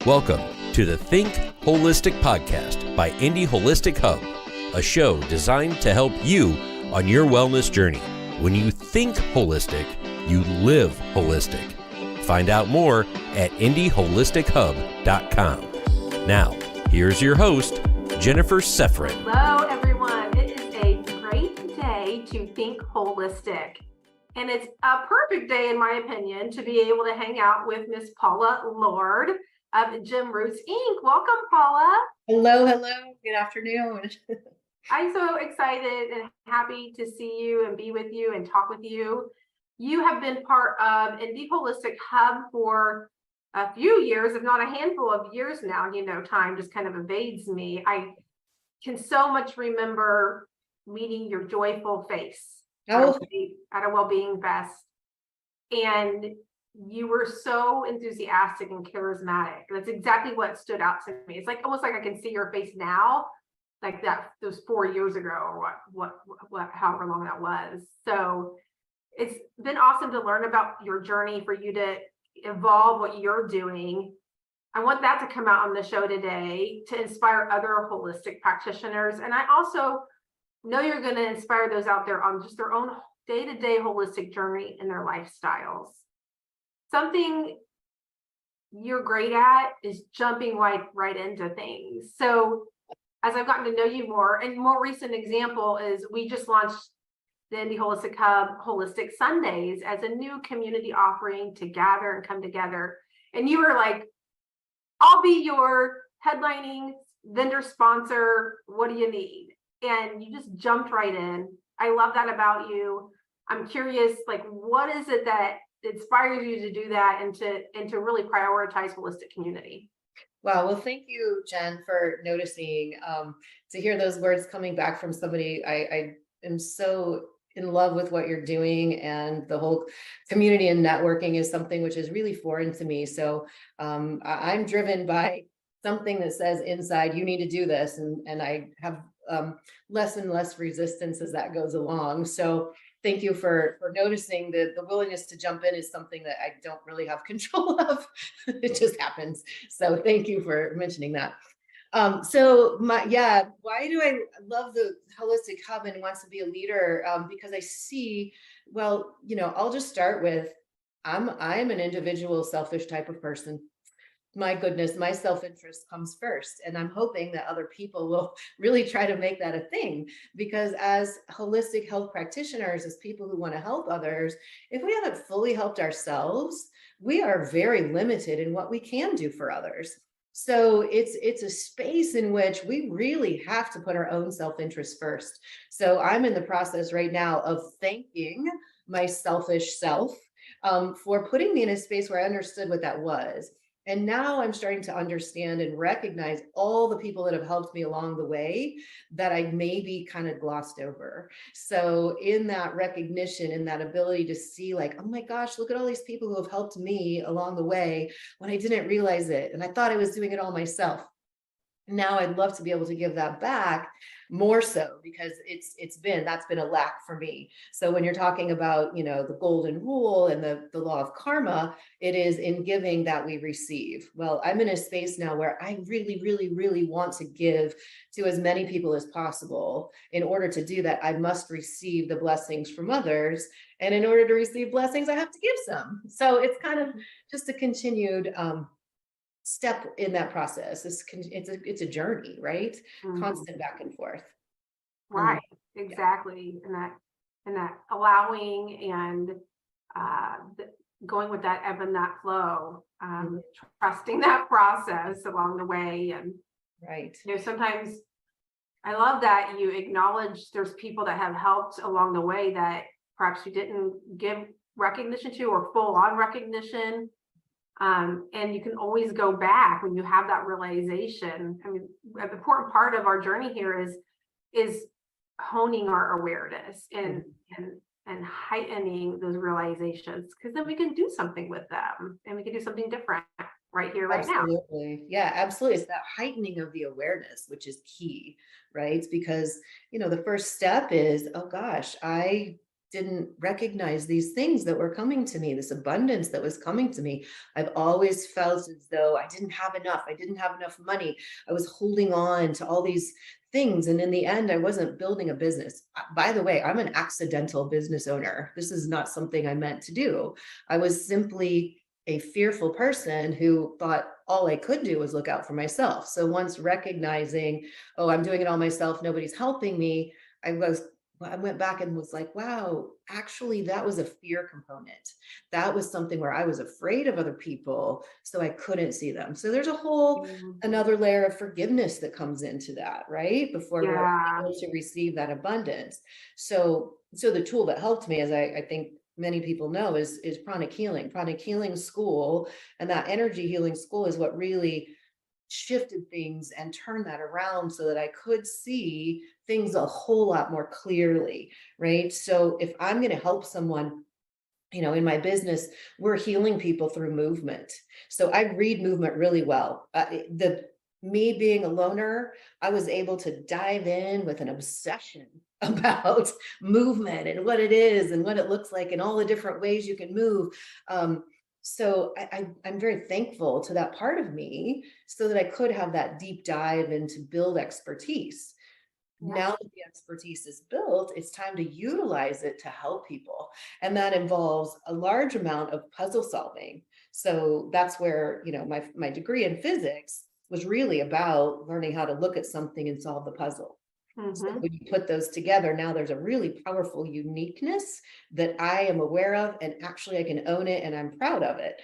Welcome to the Think Holistic Podcast by Indie Holistic Hub, a show designed to help you on your wellness journey. When you think holistic, you live holistic. Find out more at indieholistichub.com. Now, here's your host, Jennifer Seffrin. Hello, everyone. It is a great day to think holistic. And it's a perfect day, in my opinion, to be able to hang out with Miss Paula Lord of GymRoots, Inc. Welcome, Paula. Hello. Good afternoon. I'm so excited and happy to see you and be with you and talk with you. You have been part of Indie Holistic Hub for a few years, if not a handful of years now. You know, time just kind of evades me. I can so much remember meeting your joyful face at a well-being fest. And you were so enthusiastic and charismatic. That's exactly what stood out to me. It's like almost like I can see your face now, like that those 4 years ago, or what however long that was. So it's been awesome to learn about your journey, for you to evolve what you're doing. I want that to come out on the show today to inspire other holistic practitioners. And I also know you're going to inspire those out there on just their own day-to-day holistic journey in their lifestyles. Something you're great at is jumping right into things. So as I've gotten to know you more, and more recent example is we just launched the Indie Holistic Hub Holistic Sundays as a new community offering to gather and come together. And you were like, I'll be your headlining vendor sponsor. What do you need? And you just jumped right in. I love that about you. I'm curious, like, what is it that inspires you to do that and to really prioritize holistic community? Wow. Well, thank you, Jen, for noticing, to hear those words coming back from somebody. I am so in love with what you're doing, and the whole community and networking is something which is really foreign to me. So I'm driven by something that says inside, you need to do this. And I have less and less resistance as that goes along. So thank you for noticing that the willingness to jump in is something that I don't really have control of. It just happens. So thank you for mentioning that. Why do I love the Holistic Hub and wants to be a leader? Because I see, I'll just start with, I'm an individual, selfish type of person. My goodness, my self-interest comes first. And I'm hoping that other people will really try to make that a thing, because as holistic health practitioners, as people who want to help others, if we haven't fully helped ourselves, we are very limited in what we can do for others. So it's a space in which we really have to put our own self-interest first. So I'm in the process right now of thanking my selfish self for putting me in a space where I understood what that was. And now I'm starting to understand and recognize all the people that have helped me along the way that I maybe kind of glossed over. So in that recognition and that ability to see, like, oh my gosh, look at all these people who have helped me along the way when I didn't realize it. And I thought I was doing it all myself. Now I'd love to be able to give that back more so, because that's been a lack for me. So when you're talking about, the golden rule and the law of karma, it is in giving that we receive. Well, I'm in a space now where I really, really, really want to give to as many people as possible. In order to do that, I must receive the blessings from others. And in order to receive blessings, I have to give some. So it's kind of just a continued step in that process. It's a journey, right? Mm-hmm. Constant back and forth. Right. Exactly. Yeah. And that allowing and going with that ebb and that flow, trusting that process along the way. And right. Sometimes I love that you acknowledge there's people that have helped along the way that perhaps you didn't give recognition to, or full on recognition. And you can always go back when you have that realization. I mean, an important part of our journey here is honing our awareness and heightening those realizations, because then we can do something with them, and we can do something different right here, right now. Absolutely. Yeah, absolutely. It's that heightening of the awareness, which is key, right? Because, the first step is, oh gosh, I didn't recognize these things that were coming to me, this abundance that was coming to me. I've always felt as though I didn't have enough. I didn't have enough money. I was holding on to all these things. And in the end, I wasn't building a business. By the way, I'm an accidental business owner. This is not something I meant to do. I was simply a fearful person who thought all I could do was look out for myself. So once recognizing, oh, I'm doing it all myself, nobody's helping me, I went back and was like, wow, actually, that was a fear component. That was something where I was afraid of other people, so I couldn't see them. So there's a whole another layer of forgiveness that comes into that, right? Before we're Yeah. able to receive that abundance. So the tool that helped me, as I think many people know, is pranic healing. Pranic healing school, and that energy healing school is what really shifted things and turned that around so that I could see things a whole lot more clearly, right? So if I'm going to help someone, you know, in my business, we're healing people through movement. So I read movement really well. Me being a loner, I was able to dive in with an obsession about movement and what it is and what it looks like and all the different ways you can move. So I'm very thankful to that part of me so that I could have that deep dive and to build expertise. Yeah. Now that the expertise is built, it's time to utilize it to help people. And that involves a large amount of puzzle solving. So that's where, you know, my degree in physics was really about learning how to look at something and solve the puzzle. So when you put those together, now there's a really powerful uniqueness that I am aware of, and actually I can own it and I'm proud of it.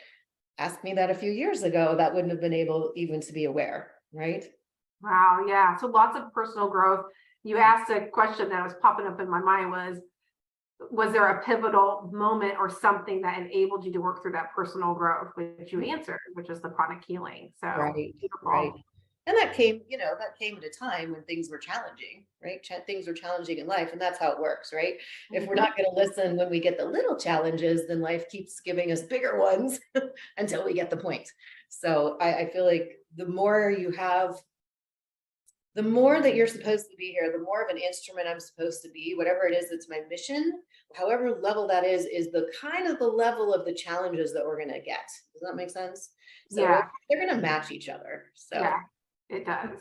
Ask me that a few years ago, that wouldn't have been able even to be aware, right? Wow. Yeah. So lots of personal growth. You asked a question that was popping up in my mind was there a pivotal moment or something that enabled you to work through that personal growth, which you answered, which is the pranic healing. So Right, beautiful. right. And that came, you know, that came at a time when things were challenging, right? Things were challenging in life, and that's how it works, right? If we're not going to listen when we get the little challenges, then life keeps giving us bigger ones until we get the point. So I feel like the more you have, the more that you're supposed to be here, the more of an instrument I'm supposed to be, whatever it is that's my mission, however level that is the kind of the level of the challenges that we're going to get. Does that make sense? So Yeah. they're going to match each other. So Yeah, it does.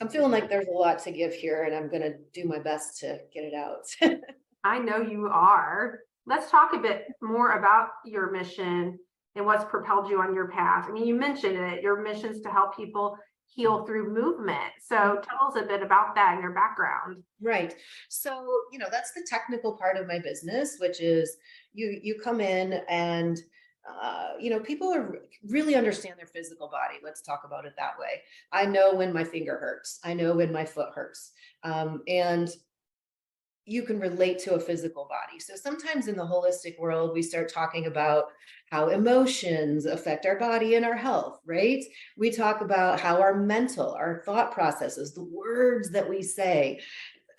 I'm feeling like there's a lot to give here, and I'm going to do my best to get it out. I know you are. Let's talk a bit more about your mission and what's propelled you on your path. I mean, you mentioned it, your mission is to help people heal through movement. So tell us a bit about that and your background. Right. So, you know, that's the technical part of my business, which is you come in and you know, people are really understand their physical body. Let's talk about it that way. I know when my finger hurts. I know when my foot hurts. And you can relate to a physical body. So sometimes in the holistic world, we start talking about how emotions affect our body and our health, right? We talk about how our mental, our thought processes, the words that we say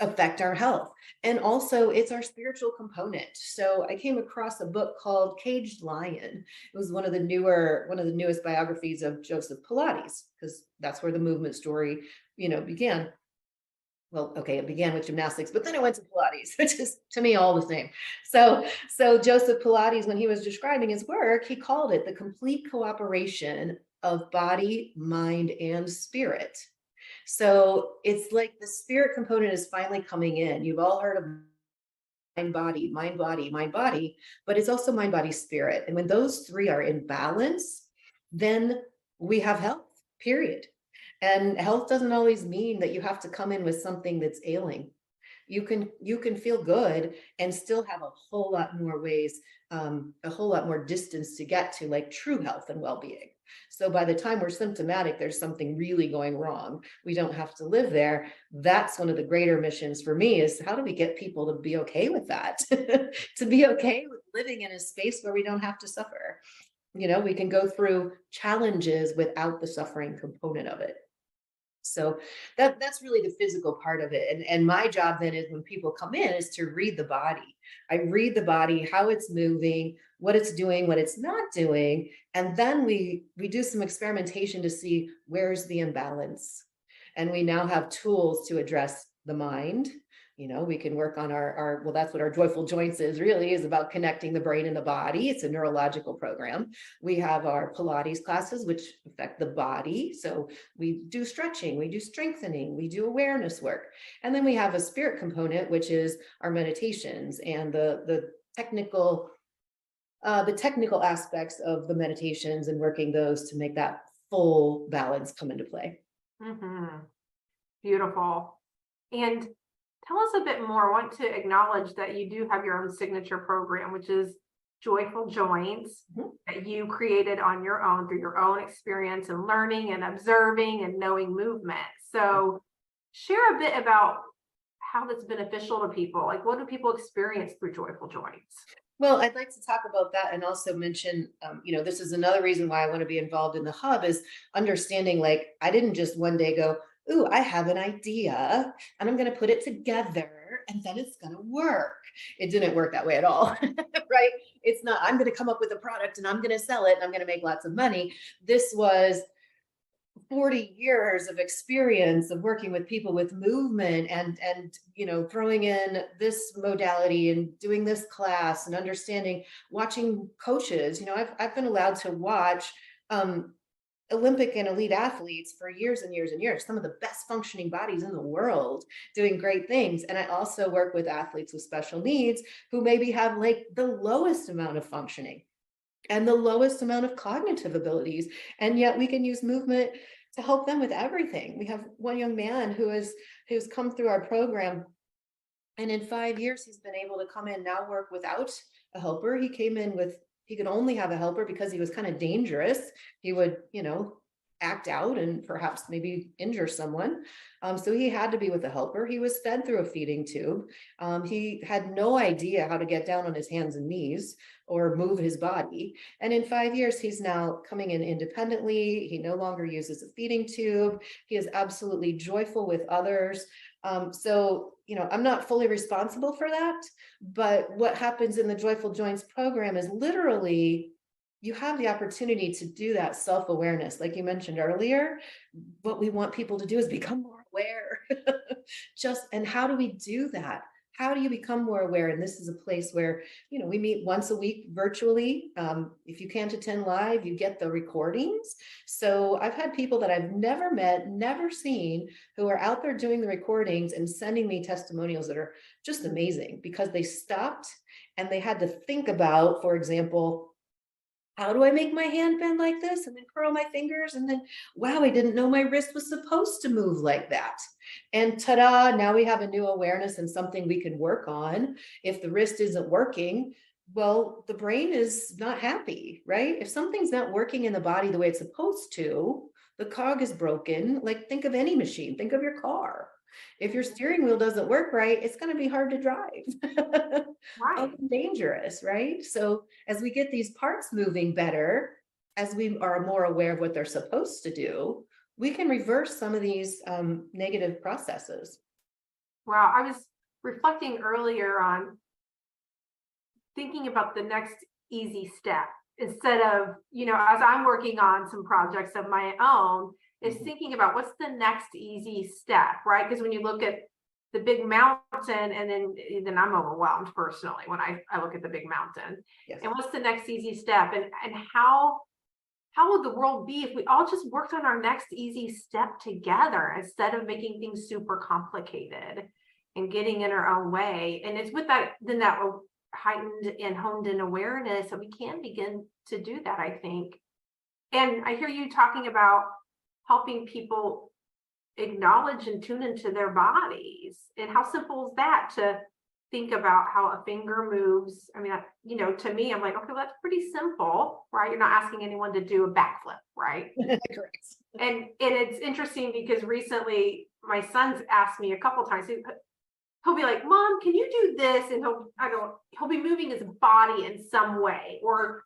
affect our health. And also it's our spiritual component. So I came across a book called Caged Lion. It was one of the newest biographies of Joseph Pilates, because that's where the movement story, you know, began. Well, okay, it began with gymnastics, but then it went to Pilates, which is to me all the same. So Joseph Pilates, when he was describing his work, he called it the complete cooperation of body, mind, and spirit. So it's like the spirit component is finally coming in. You've all heard of mind, body, mind, body, mind, body, but it's also mind, body, spirit. And when those three are in balance, then we have health, period. And health doesn't always mean that you have to come in with something that's ailing. You can feel good and still have a whole lot more ways, a whole lot more distance to get to like true health and well-being. So by the time we're symptomatic, there's something really going wrong. We don't have to live there. That's one of the greater missions for me, is how do we get people to be okay with that? To be okay with living in a space where we don't have to suffer. You know, we can go through challenges without the suffering component of it. So that's really the physical part of it. And my job then is when people come in is to read the body. I read the body, how it's moving, what it's doing, what it's not doing. And then we do some experimentation to see where's the imbalance. And we now have tools to address the mind, We can work on well, that's what our JOYful JOYnts is about connecting the brain and the body. It's a neurological program. We have our Pilates classes, which affect the body. So we do stretching, we do strengthening, we do awareness work. And then we have a spirit component, which is our meditations and the technical aspects of the meditations and working those to make that full balance come into play. Beautiful. And tell us a bit more. I want to acknowledge that you do have your own signature program, which is JOYful JOYnts, that you created on your own through your own experience and learning and observing and knowing movement. So share a bit about how that's beneficial to people. Like, what do people experience through JOYful JOYnts? Well, I'd like to talk about that and also mention, this is another reason why I want to be involved in the hub, is understanding, like, I didn't just one day go, ooh, I have an idea and I'm going to put it together and then it's going to work. It didn't work that way at all, right? It's not, I'm going to come up with a product and I'm going to sell it and I'm going to make lots of money. This was 40 years of experience of working with people with movement and throwing in this modality and doing this class and understanding, watching coaches. I've been allowed to watch Olympic and elite athletes for years and years and years, some of the best functioning bodies in the world doing great things. And I also work with athletes with special needs who maybe have like the lowest amount of functioning and the lowest amount of cognitive abilities. And yet we can use movement to help them with everything. We have one young man who's come through our program, and in 5 years, he's been able to come in now, work without a helper. He came in he could only have a helper because he was kind of dangerous. He would, act out and perhaps maybe injure someone. So he had to be with a helper. He was fed through a feeding tube. He had no idea how to get down on his hands and knees or move his body. And in 5 years, he's now coming in independently. He no longer uses a feeding tube. He is absolutely joyful with others. I'm not fully responsible for that, but what happens in the JOYful JOYnts program is literally you have the opportunity to do that self-awareness. Like you mentioned earlier, what we want people to do is become more aware. And how do we do that? How do you become more aware? And this is a place where, we meet once a week virtually. If you can't attend live, you get the recordings. So I've had people that I've never met, never seen, who are out there doing the recordings and sending me testimonials that are just amazing because they stopped and they had to think about, for example, how do I make my hand bend like this and then curl my fingers? And then, wow, I didn't know my wrist was supposed to move like that. And ta-da, now we have a new awareness and something we can work on. If the wrist isn't working, well, the brain is not happy, right? If something's not working in the body the way it's supposed to, the cog is broken. Like, think of any machine, think of your car. If your steering wheel doesn't work right, it's going to be hard to drive. Right. Dangerous, right? So as we get these parts moving better, as we are more aware of what they're supposed to do, we can reverse some of these negative processes. Wow. I was reflecting earlier on thinking about the next easy step instead of, as I'm working on some projects of my own, is thinking about what's the next easy step, right? Because when you look at the big mountain and then I'm overwhelmed personally when I look at the big mountain. Yes. And what's the next easy step? And how would the world be if we all just worked on our next easy step together instead of making things super complicated and getting in our own way? And it's with that heightened and honed in awareness that we can begin to do that, I think. And I hear you talking about helping people acknowledge and tune into their bodies. And how simple is that to think about how a finger moves? I mean, to me, I'm like, okay, well, that's pretty simple, right? You're not asking anyone to do a backflip, right? Correct. And it's interesting because recently my son's asked me a couple times, he'll be like, Mom, can you do this? And he'll be moving his body in some way or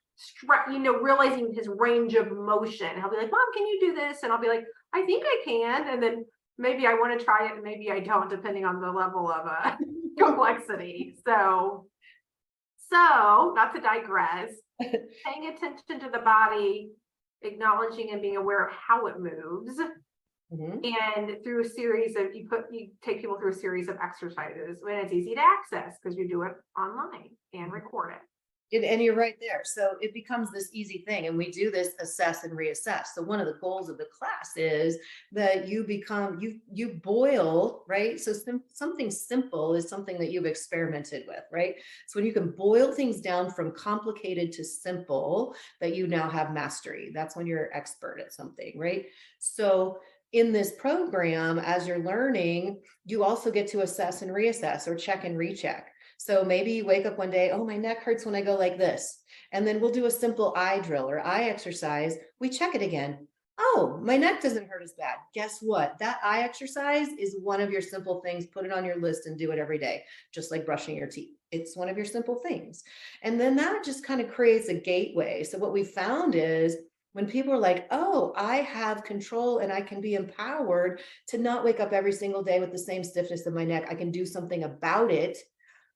realizing his range of motion. He'll be like, Mom, can you do this? And I'll be like, I think I can. And then maybe I want to try it and maybe I don't, depending on the level of complexity. So not to digress, paying attention to the body, acknowledging and being aware of how it moves. And through a series of, you take people through a series of exercises when it's easy to access because you do it online and record it. And you're right there. So it becomes this easy thing. And we do this assess and reassess. So one of the goals of the class is that you become, you boil, right? So something simple is something that you've experimented with, right? So when you can boil things down from complicated to simple, that you now have mastery. That's when you're expert at something, right? So in this program, as you're learning, you also get to assess and reassess, or check and recheck. So maybe you wake up one day, oh, my neck hurts when I go like this. And then we'll do a simple eye drill or eye exercise. We check it again. Oh, my neck doesn't hurt as bad. Guess what? That eye exercise is one of your simple things. Put it on your list and do it every day, just like brushing your teeth. It's one of your simple things. And then that just kind of creates a gateway. So what we found is when people are like, oh, I have control and I can be empowered to not wake up every single day with the same stiffness in my neck. I can do something about it.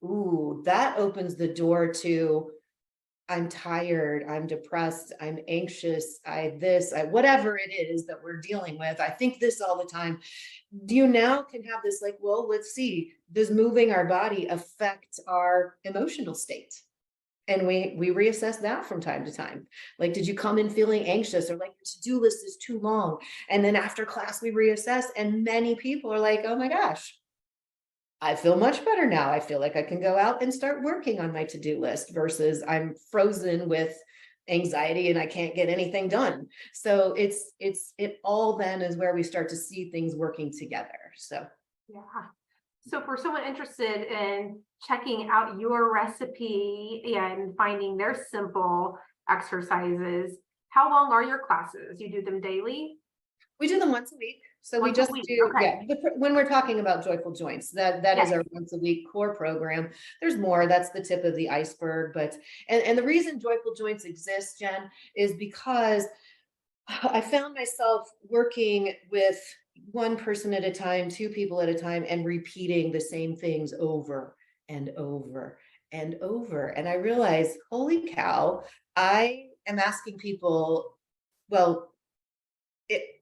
Ooh, that opens the door to, I'm tired, I'm depressed, I'm anxious, whatever it is that we're dealing with. I think this all the time. You now can have this like, well, let's see, does moving our body affect our emotional state? And we reassess that from time to time. Like, did you come in feeling anxious, or like your to-do list is too long? And then after class, we reassess, and many people are like, oh my gosh, I feel much better now. I feel like I can go out and start working on my to-do list versus I'm frozen with anxiety and I can't get anything done. So it all then is where we start to see things working together. So yeah. So for someone interested in checking out your recipe and finding their simple exercises, how long are your classes? You do them daily? We do them once a week. So we just do, okay. Yeah, when we're talking about JOYful JOYnts, that is our once a week core program. There's more, that's the tip of the iceberg. But, and the reason JOYful JOYnts exists, Jen, is because I found myself working with one person at a time, two people at a time, and repeating the same things over and over and over. And I realized, holy cow, I am asking people, well,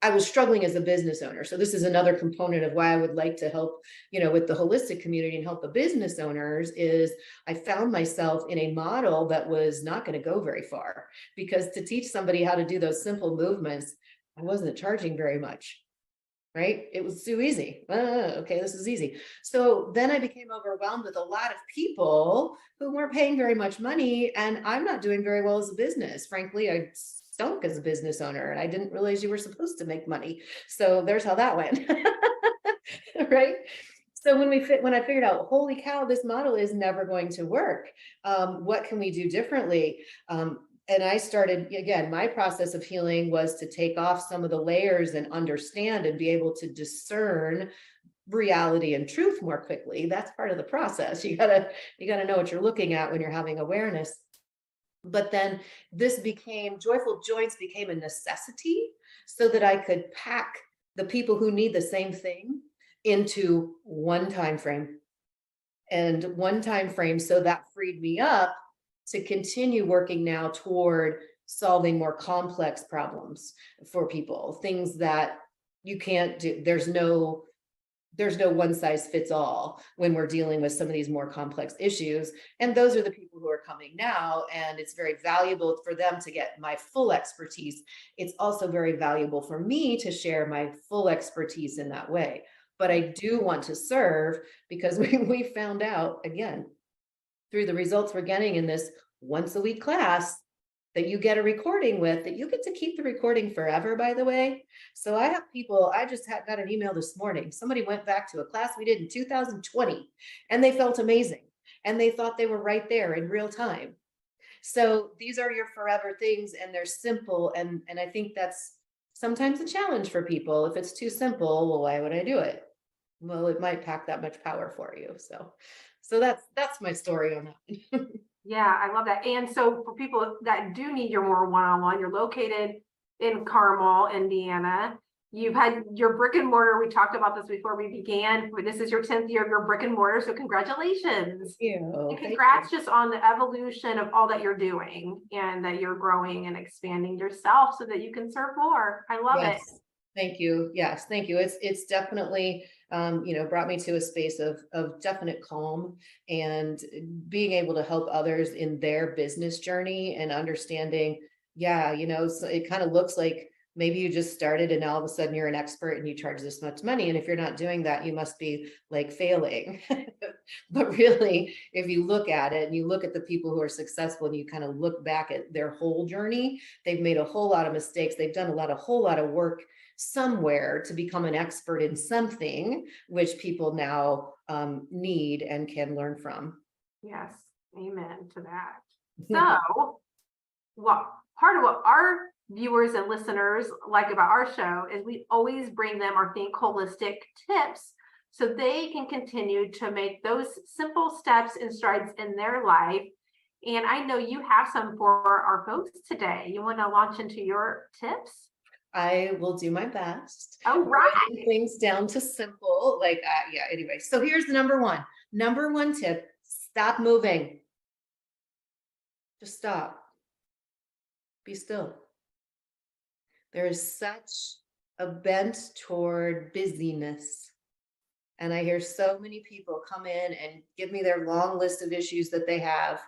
I was struggling as a business owner. So this is another component of why I would like to help, with the holistic community and help the business owners, is I found myself in a model that was not going to go very far, because to teach somebody how to do those simple movements, I wasn't charging very much. Right? It was too easy. Okay, this is easy. So then I became overwhelmed with a lot of people who weren't paying very much money, and I'm not doing very well as a business. Frankly, I stunk as a business owner, and I didn't realize you were supposed to make money. So there's how that went. Right? So when I figured out, holy cow, this model is never going to work. What can we do differently? And I started, again, my process of healing was to take off some of the layers and understand and be able to discern reality and truth more quickly. That's part of the process. You gotta know what you're looking at when you're having awareness. But then JOYful JOYnts became a necessity so that I could pack the people who need the same thing into one time frame. And one time frame, so that freed me up to continue working now toward solving more complex problems for people, things that you can't do. There's no one size fits all when we're dealing with some of these more complex issues. And those are the people who are coming now. And it's very valuable for them to get my full expertise. It's also very valuable for me to share my full expertise in that way. But I do want to serve, because we found out, again, through the results we're getting in this once a week class, that you get a recording with, that you get to keep the recording forever, by the way. So I have people, I just got an email this morning. Somebody went back to a class we did in 2020 and they felt amazing. And they thought they were right there in real time. So these are your forever things, and they're simple. And I think that's sometimes a challenge for people. If it's too simple, well, why would I do it? Well, it might pack that much power for you. So that's my story on that. Yeah, I love that. And so for people that do need your more one-on-one, you're located in Carmel, Indiana. You've had your brick and mortar. We talked about this before we began. This is your 10th year of your brick and mortar. So congratulations. Thank you. And congrats just on the evolution of all that you're doing, and that you're growing and expanding yourself so that you can serve more. I love it. Thank you. Yes, thank you. It's definitely brought me to a space of definite calm and being able to help others in their business journey and understanding, yeah, so it kind of looks like maybe you just started and all of a sudden you're an expert and you charge this much money. And if you're not doing that, you must be like failing. But really, if you look at it and you look at the people who are successful and you kind of look back at their whole journey, they've made a whole lot of mistakes. They've done a whole lot of work somewhere to become an expert in something which people now need and can learn from. Yes, amen to that. So, part of what our viewers and listeners like about our show is we always bring them our Think Holistic tips so they can continue to make those simple steps and strides in their life. And I know you have some for our folks today. You want to launch into your tips? I will do my best. All right. Breaking things down to simple, anyway. So here's the number one tip: stop moving. Just stop. Be still. There is such a bent toward busyness. And I hear so many people come in and give me their long list of issues that they have.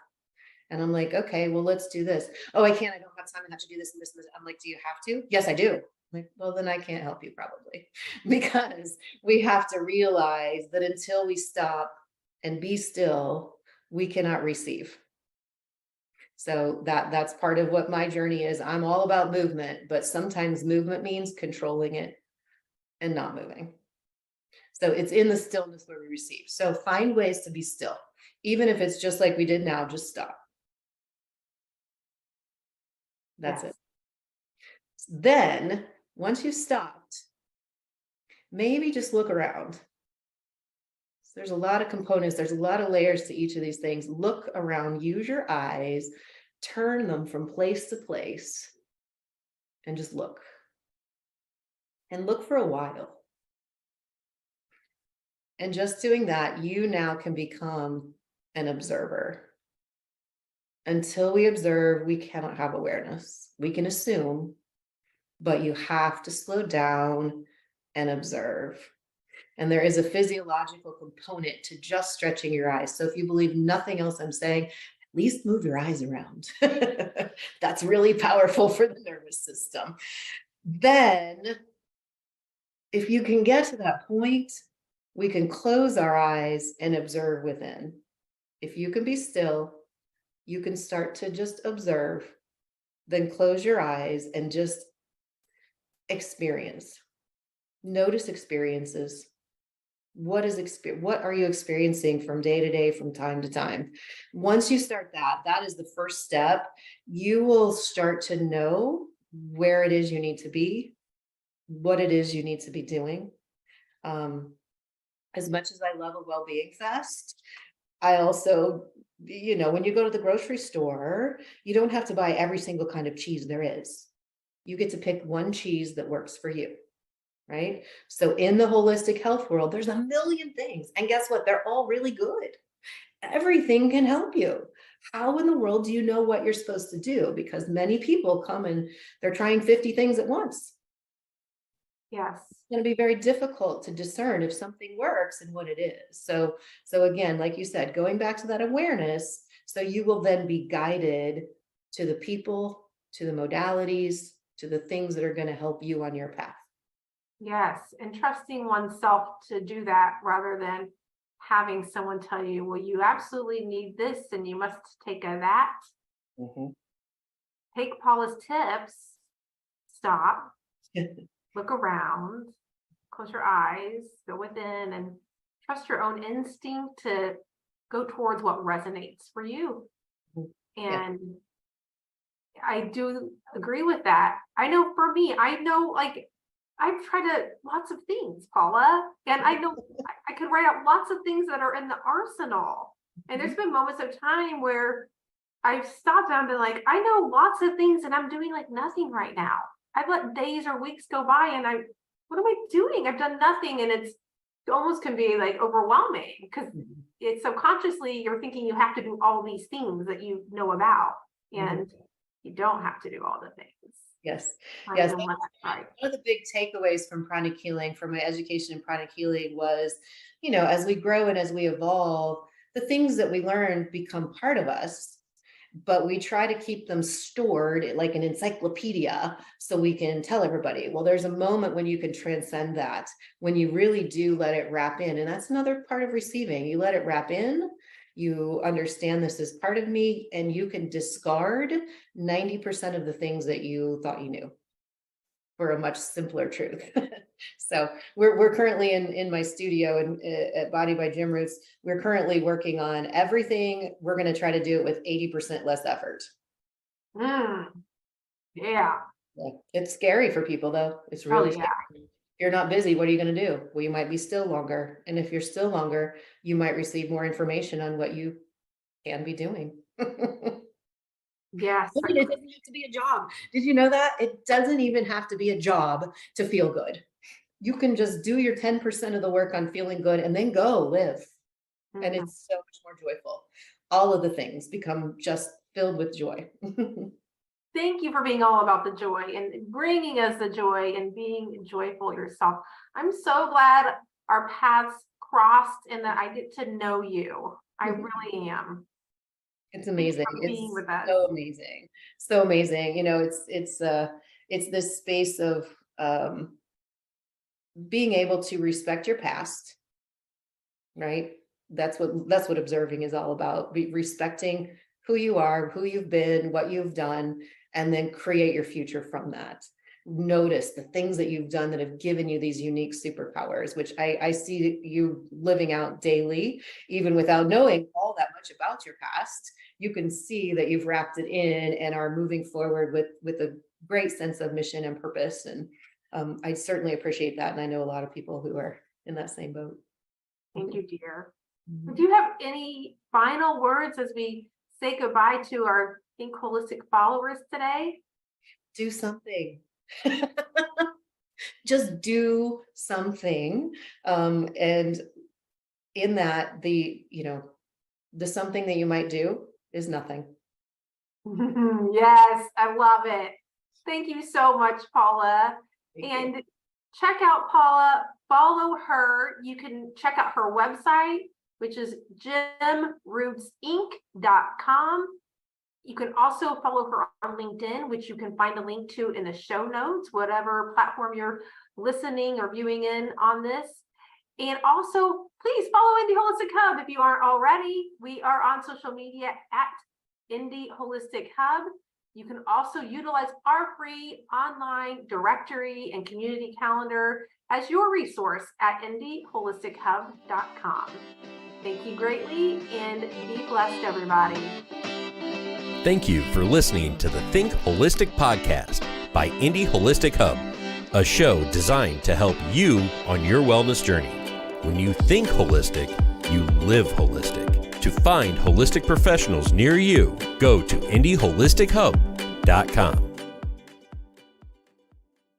And I'm like, okay, well, let's do this. Oh, I can't, I don't have time, I have to do this and this and this. I'm like, do you have to? Yes, I do. I'm like, well, then I can't help you probably, because we have to realize that until we stop and be still, we cannot receive. So that's part of what my journey is. I'm all about movement, but sometimes movement means controlling it and not moving. So it's in the stillness where we receive. So find ways to be still, even if it's just like we did now, just stop. That's it. Then once you've stopped, maybe just look around. So there's a lot of components. There's a lot of layers to each of these things. Look around, use your eyes, turn them from place to place, and just look. And look for a while. And just doing that, you now can become an observer. Until we observe, we cannot have awareness. We can assume, but you have to slow down and observe. And there is a physiological component to just stretching your eyes. So if you believe nothing else I'm saying, at least move your eyes around. That's really powerful for the nervous system. Then, if you can get to that point, we can close our eyes and observe within. If you can be still, you can start to just observe, then close your eyes and just experience. Notice experiences. What are you experiencing from day to day, from time to time? Once you start that is the first step. You will start to know where it is you need to be, what it is you need to be doing. As much as I love a well-being fest, I also, when you go to the grocery store, you don't have to buy every single kind of cheese there is. You get to pick one cheese that works for you, right? So in the holistic health world, there's a million things. And guess what? They're all really good. Everything can help you. How in the world do you know what you're supposed to do? Because many people come and they're trying 50 things at once. Yes. It's going to be very difficult to discern if something works and what it is. So again, like you said, going back to that awareness, so you will then be guided to the people, to the modalities, to the things that are going to help you on your path. Yes. And trusting oneself to do that rather than having someone tell you, well, you absolutely need this and you must take a that. Mm-hmm. Take Paula's tips, stop, look around, close your eyes, go within, and trust your own instinct to go towards what resonates for you. And I do agree with that. I know for me, I've tried lots of things, Paula, and I know I could write out lots of things that are in the arsenal. And there's been moments of time where I've stopped and been like, I know lots of things and I'm doing like nothing right now. I've let days or weeks go by and what am I doing? I've done nothing. And it almost can be like overwhelming because it's subconsciously you're thinking you have to do all these things that you know about, and you don't have to do all the things. Yes. I Yes. know that's right. One of the big takeaways from pranic healing, from my education in pranic healing was, as we grow and as we evolve, the things that we learn become part of us, but we try to keep them stored like an encyclopedia so we can tell everybody. Well, there's a moment when you can transcend that, when you really do let it wrap in. And that's another part of receiving. You let it wrap in, you understand this is part of me, and you can discard 90% of the things that you thought you knew for a much simpler truth. So we're currently in my studio at Body by GymRoots. We're currently working on everything. We're going to try to do it with 80% less effort. Yeah. Yeah. It's scary for people though. It's really scary. If you're not busy, what are you going to do? Well, you might be still longer. And if you're still longer, you might receive more information on what you can be doing. Yes. It doesn't have to be a job. Did you know that? It doesn't even have to be a job to feel good. You can just do your 10% of the work on feeling good and then go live. And it's so much more joyful. All of the things become just filled with joy. Thank you for being all about the joy and bringing us the joy and being joyful yourself. I'm so glad our paths crossed and that I get to know you. I really am. It's amazing. Being with us. So amazing. So amazing. It's this space of being able to respect your past, right? That's what observing is all about. Respecting who you are, who you've been, what you've done, and then create your future from that. Notice the things that you've done that have given you these unique superpowers, which I see you living out daily, even without knowing all that much about your past. You can see that you've wrapped it in and are moving forward with a great sense of mission and purpose. And I certainly appreciate that. And I know a lot of people who are in that same boat. Thank you, dear. Do you have any final words as we say goodbye to our Think Holistic followers today? Do something. Just do something. And in that, the something that you might do is nothing. Yes, I love it. Thank you so much, Paula. And check out Paula, follow her. You can check out her website, which is GymRootsInc.com. You can also follow her on LinkedIn, which you can find a link to in the show notes, whatever platform you're listening or viewing in on this. And also, please follow Indie Holistic Hub if you aren't already. We are on social media at Indie Holistic Hub. You can also utilize our free online directory and community calendar as your resource at indieholistichub.com. Thank you greatly and be blessed, everybody. Thank you for listening to the Think Holistic podcast by Indie Holistic Hub, a show designed to help you on your wellness journey. When you think holistic, you live holistic. To find holistic professionals near you, go to indieholistichub.com.